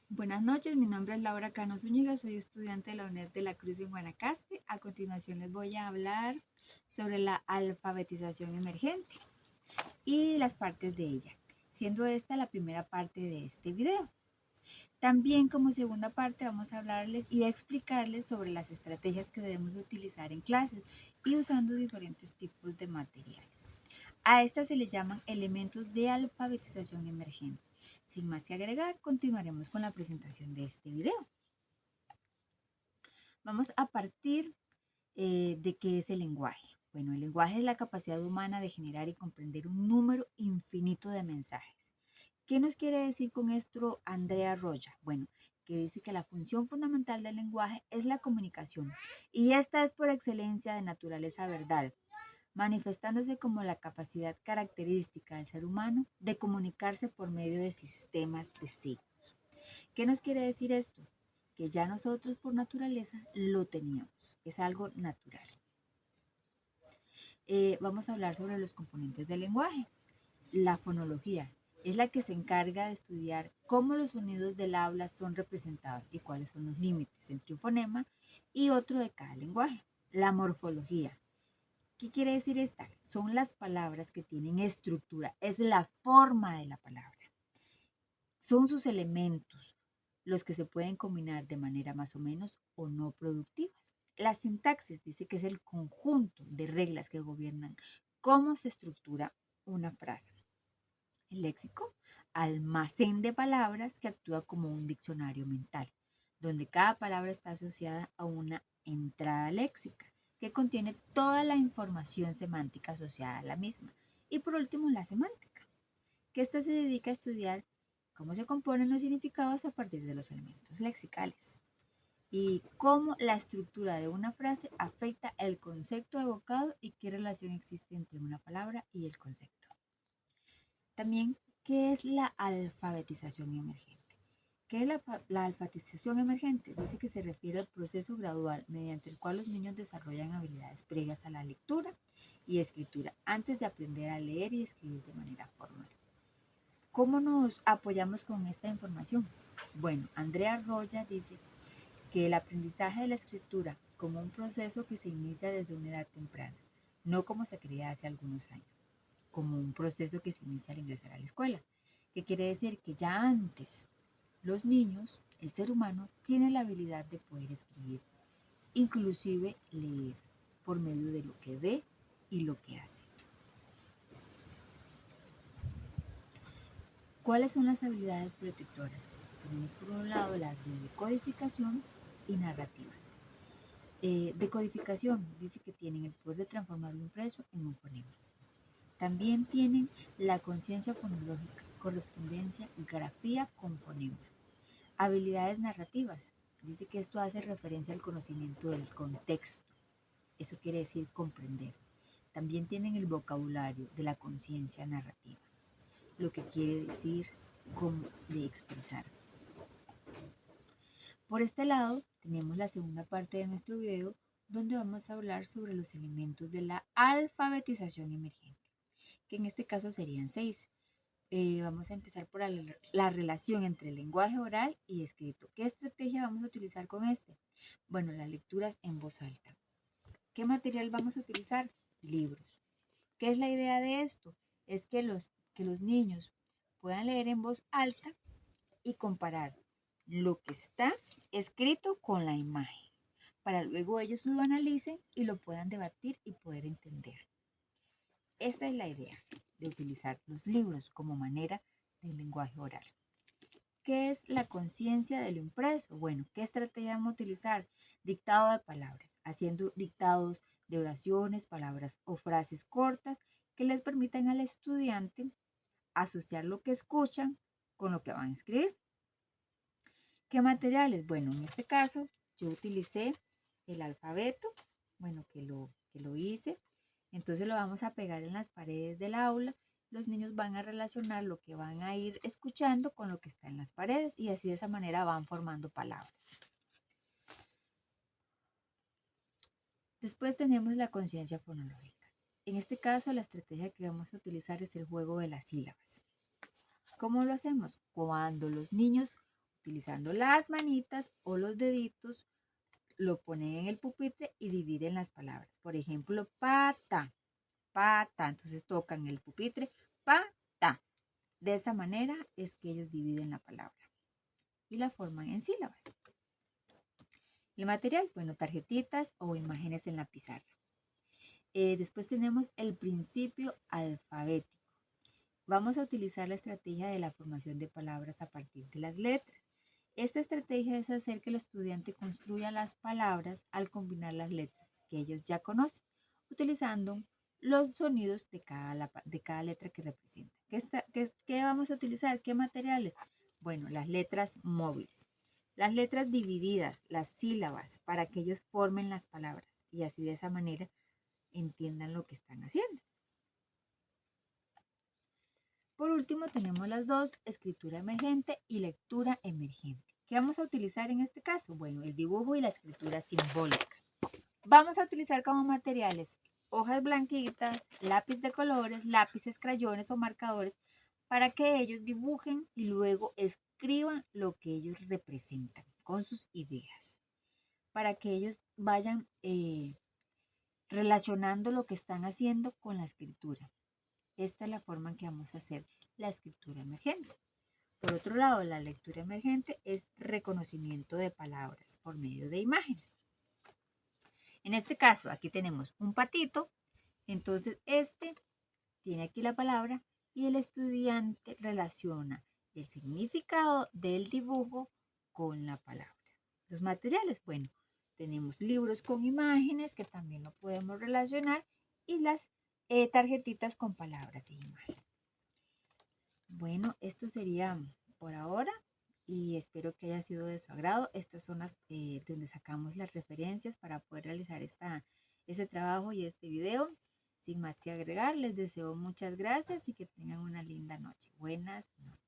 Buenas noches, mi nombre es Laura Cano Zúñiga, soy estudiante de la UNED de la Cruz en Guanacaste. A continuación les voy a hablar sobre la alfabetización emergente y las partes de ella, siendo esta la primera parte de este video. También como segunda parte vamos a hablarles y a explicarles sobre las estrategias que debemos utilizar en clases y usando diferentes tipos de materiales. A estas se les llaman elementos de alfabetización emergente. Sin más que agregar, continuaremos con la presentación de este video. Vamos a partir de qué es el lenguaje. Bueno, el lenguaje es la capacidad humana de generar y comprender un número infinito de mensajes. ¿Qué nos quiere decir con esto Andrea Roya? Bueno, que dice que la función fundamental del lenguaje es la comunicación y esta es por excelencia de naturaleza verbal, manifestándose como la capacidad característica del ser humano de comunicarse por medio de sistemas de signos. ¿Qué nos quiere decir esto? Que ya nosotros por naturaleza lo teníamos, es algo natural. Vamos a hablar sobre los componentes del lenguaje. La fonología es la que se encarga de estudiar cómo los sonidos del habla son representados y cuáles son los límites entre un fonema y otro de cada lenguaje. La morfología. ¿Qué quiere decir esta? Son las palabras que tienen estructura, es la forma de la palabra. Son sus elementos los que se pueden combinar de manera más o menos o no productivas. La sintaxis dice que es el conjunto de reglas que gobiernan cómo se estructura una frase. El léxico, almacén de palabras que actúa como un diccionario mental, donde cada palabra está asociada a una entrada léxica que contiene toda la información semántica asociada a la misma. Y por último, la semántica, que esta se dedica a estudiar cómo se componen los significados a partir de los elementos lexicales y cómo la estructura de una frase afecta el concepto evocado y qué relación existe entre una palabra y el concepto. También, ¿qué es la alfabetización emergente? ¿Qué es la alfabetización emergente? Dice que se refiere al proceso gradual mediante el cual los niños desarrollan habilidades previas a la lectura y escritura antes de aprender a leer y escribir de manera formal. ¿Cómo nos apoyamos con esta información? Bueno, Andrea Roya dice que el aprendizaje de la escritura como un proceso que se inicia desde una edad temprana, no como se creía hace algunos años, como un proceso que se inicia al ingresar a la escuela, que quiere decir que ya antes los niños, el ser humano, tiene la habilidad de poder escribir, inclusive leer, por medio de lo que ve y lo que hace. ¿Cuáles son las habilidades protectoras? Tenemos por un lado las de decodificación y narrativas. Decodificación dice que tienen el poder de transformar lo impreso en un fonema. También tienen la conciencia fonológica, correspondencia, grafía con fonema. Habilidades narrativas. Dice que esto hace referencia al conocimiento del contexto. Eso quiere decir comprender. También tienen el vocabulario de la conciencia narrativa, lo que quiere decir cómo de expresar. Por este lado, tenemos la segunda parte de nuestro video donde vamos a hablar sobre los elementos de la alfabetización emergente, que en este caso serían 6. Vamos a empezar por la relación entre el lenguaje oral y escrito. ¿Qué estrategia vamos a utilizar con este? Bueno, las lecturas en voz alta. ¿Qué material vamos a utilizar? Libros. ¿Qué es la idea de esto? Es que los niños puedan leer en voz alta y comparar lo que está escrito con la imagen, para luego ellos lo analicen y lo puedan debatir y poder entender. Esta es la idea de utilizar los libros como manera del lenguaje oral. ¿Qué es la conciencia de lo impreso? Bueno, ¿qué estrategia vamos a utilizar? Dictado de palabras, haciendo dictados de oraciones, palabras o frases cortas que les permitan al estudiante asociar lo que escuchan con lo que van a escribir. ¿Qué materiales? Bueno, en este caso yo utilicé el alfabeto, bueno, que lo hice. Entonces lo vamos a pegar en las paredes del aula. Los niños van a relacionar lo que van a ir escuchando con lo que está en las paredes y así de esa manera van formando palabras. Después tenemos la conciencia fonológica. En este caso la estrategia que vamos a utilizar es el juego de las sílabas. ¿Cómo lo hacemos? Cuando los niños utilizando las manitas o los deditos, lo ponen en el pupitre y dividen las palabras. Por ejemplo, pata, pata. Entonces tocan el pupitre, pata. De esa manera es que ellos dividen la palabra y la forman en sílabas. El material, bueno, tarjetitas o imágenes en la pizarra. Después tenemos el principio alfabético. Vamos a utilizar la estrategia de la formación de palabras a partir de las letras. Esta estrategia es hacer que el estudiante construya las palabras al combinar las letras que ellos ya conocen, utilizando los sonidos de cada letra que representa. ¿Qué vamos a utilizar? ¿Qué materiales? Bueno, las letras móviles, las letras divididas, las sílabas, para que ellos formen las palabras y así de esa manera entiendan lo que están haciendo. Por último, tenemos las dos, escritura emergente y lectura emergente. ¿Qué vamos a utilizar en este caso? Bueno, el dibujo y la escritura simbólica. Vamos a utilizar como materiales hojas blanquitas, lápiz de colores, lápices, crayones o marcadores para que ellos dibujen y luego escriban lo que ellos representan con sus ideas. Para que ellos vayan relacionando lo que están haciendo con la escritura. Esta es la forma en que vamos a hacer la escritura emergente. Por otro lado, la lectura emergente es reconocimiento de palabras por medio de imágenes. En este caso, aquí tenemos un patito, entonces este tiene aquí la palabra y el estudiante relaciona el significado del dibujo con la palabra. Los materiales, bueno, tenemos libros con imágenes que también lo podemos relacionar y las tarjetitas con palabras e imágenes. Bueno, esto sería por ahora y espero que haya sido de su agrado. Estas son las donde sacamos las referencias para poder realizar este trabajo y este video. Sin más que agregar, les deseo muchas gracias y que tengan una linda noche. Buenas noches.